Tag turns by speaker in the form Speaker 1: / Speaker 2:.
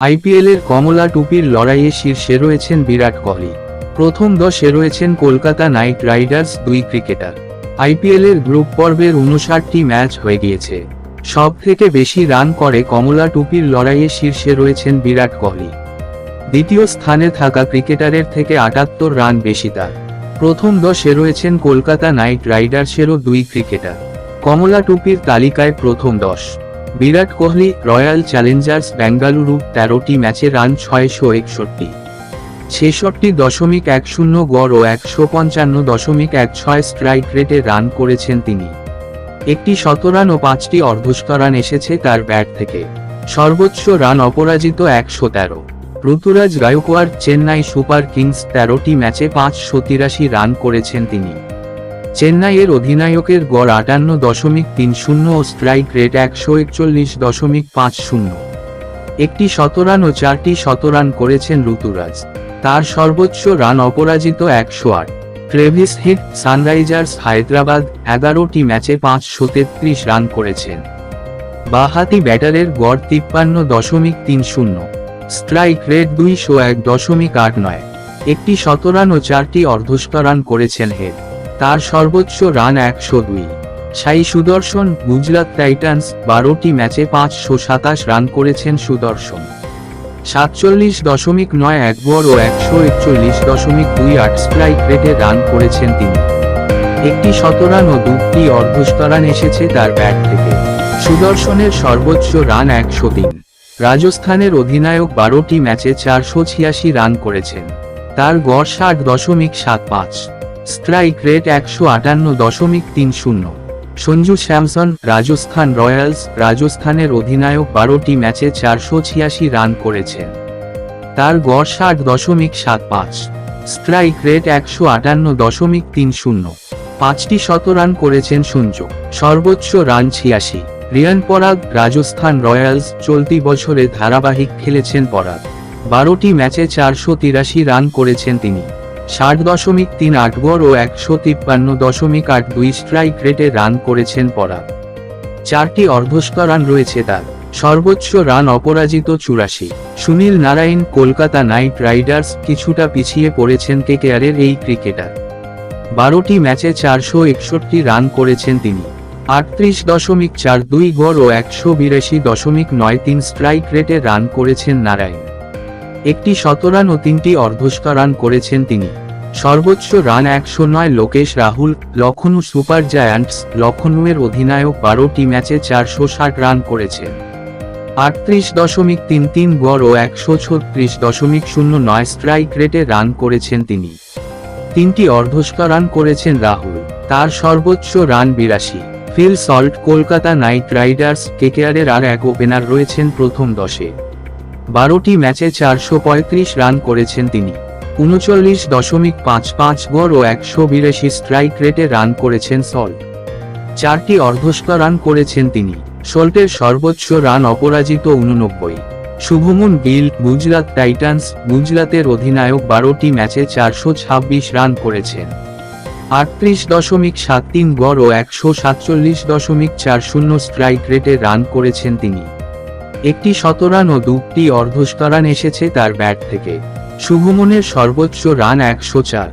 Speaker 1: আইপিএলের কমলা টুপির লড়াইয়ে শীর্ষে রয়েছেন বিরাট কোহলি। প্রথম 10-এ রয়েছেন কলকাতা নাইট রাইডার্স দুই ক্রিকেটার। আইপিএলের গ্রুপ পর্বের 59টি ম্যাচ হয়ে গিয়েছে। সব থেকে বেশি রান করে কমলা টুপির লড়াইয়ে শীর্ষে রয়েছেন বিরাট কোহলি। দ্বিতীয় স্থানে থাকা ক্রিকেটারের থেকে 78 রান বেশি তার। প্রথম 10-এ রয়েছেন কলকাতা নাইট রাইডার্সেরও দুই ক্রিকেটার। কমলা টুপির তালিকায় প্রথম 10। বিরাট কোহলি, রয়্যাল চ্যালেঞ্জার্স বেঙ্গালুরু 13টি ম্যাচে রান 661, 66.10 গড় ও 155.16 স্ট্রাইক রেটে রান করেছেন তিনি। একটি শতরান ও 5টি অর্ধশতরান এসেছে তার ব্যাট থেকে। সর্বোচ্চ রান অপরাজিত 113। ঋতুরাজ গায়কোয়াড়, চেন্নাই সুপার কিংস 13টি ম্যাচে 583 রান করেছেন তিনি। চেন্নাইয়ের অধিনায়কের গড় 58.30 ও স্ট্রাইক রেট 141.50। একটি শতরান ও 4টি শতরান করেছেন ঋতুরাজ। তার সর্বোচ্চ রান অপরাজিত 108। ট্রেভিস হেড, সানরাইজার্স হায়দ্রাবাদ 11টি ম্যাচে 533 রান করেছেন। বাঁহাতি ব্যাটারের গড় 53.30, স্ট্রাইক রেট 201.89। একটি শতরান ও 4টি অর্ধশতরান করেছেন হেড। তার সর্বোচ্চ রান 102। সাই সুদর্শন, গুজরাট টাইটান্স 12টি ম্যাচে 527 রান করেছেন সুদর্শন। 47.91 গড় ও 141.28 স্ট্রাইক রেটে রান করেছেন তিনি। একটি শতরান ও 2টি অর্ধশতরান এসেছে তার ব্যাট থেকে। সুদর্শনের সর্বোচ্চ রান 103। রাজস্থানের অধিনায়ক 12টি ম্যাচে 486 রান করেছেন। তার গড় 60.75, strike rate 158.30। Sanju Samson, Rajasthan Royals, রাজস্থানের অধিনায়ক 12টি ম্যাচে 486 রান করেছেন। তার গড় 60.75, স্ট্রাইক রেট 158.30। 5টি শতরান করেছেন সঞ্জু। সর্বোচ্চ রান 86। রিয়ান পরাগ, রাজস্থান রয়্যালস, চলতি বছরে ধারাবাহিক খেলেছেন পরাগ। 12টি ম্যাচে 483 রান করেছেন তিনি। 60.38 গড় ও 153.82 স্ট্রাইক রেটে রান করেছেন পরাগ। 4টি অর্ধশতরান রয়েছে তার। সর্বোচ্চ রান অপরাজিত 84। Sunil Narine, Kolkata Knight Riders কিছুটা পিছিয়ে পড়েছেন কেকেআরের এই ক্রিকেটার। 12টি ম্যাচে 461 রান করেছেন তিনি। 38.42 গড় ও 182.93 স্ট্রাইক রেটে রান করেছেন নারাইন। একটি শতরান ও 3টি অর্ধশতরান করেছেন তিনি। সর্বোচ্চ run 109। Lokesh Rahul, Lucknow super giants, লখনউয়ের অধিনায়ক 12টি ম্যাচে 460 রান করেছেন। 38.33 গড় ও 136.09 স্ট্রাইক রেটে রান করেছেন তিনি। 3টি অর্ধশতরান করেছেন রাহুল। তার সর্বোচ্চ run 82। Phil Salt, Kolkata Knight Riders, কেকেআরের আর এক ওপেনার রয়েছেন প্রথম 10-এ। 12টি ম্যাচে 435 রান করেছেন তিনি। 39.55 গড় ও 182 স্ট্রাইক রেটে রান করেছেন সল্ট। 4টি অর্ধশতরান করেছেন তিনি। সল্টের সর্বোচ্চ রান অপরাজিত 89। শুভমন গিল, গুজরাট টাইটান্স, গুজরাতের অধিনায়ক 12টি ম্যাচে 426 রান করেছেন। 38.73 গড় ও 147.40 স্ট্রাইক রেটে রান করেছেন তিনি। একটি শতরান ও 2টি অর্ধশতরান এসেছে তার ব্যাট থেকে। শুভমনের সর্বোচ্চ রান 104।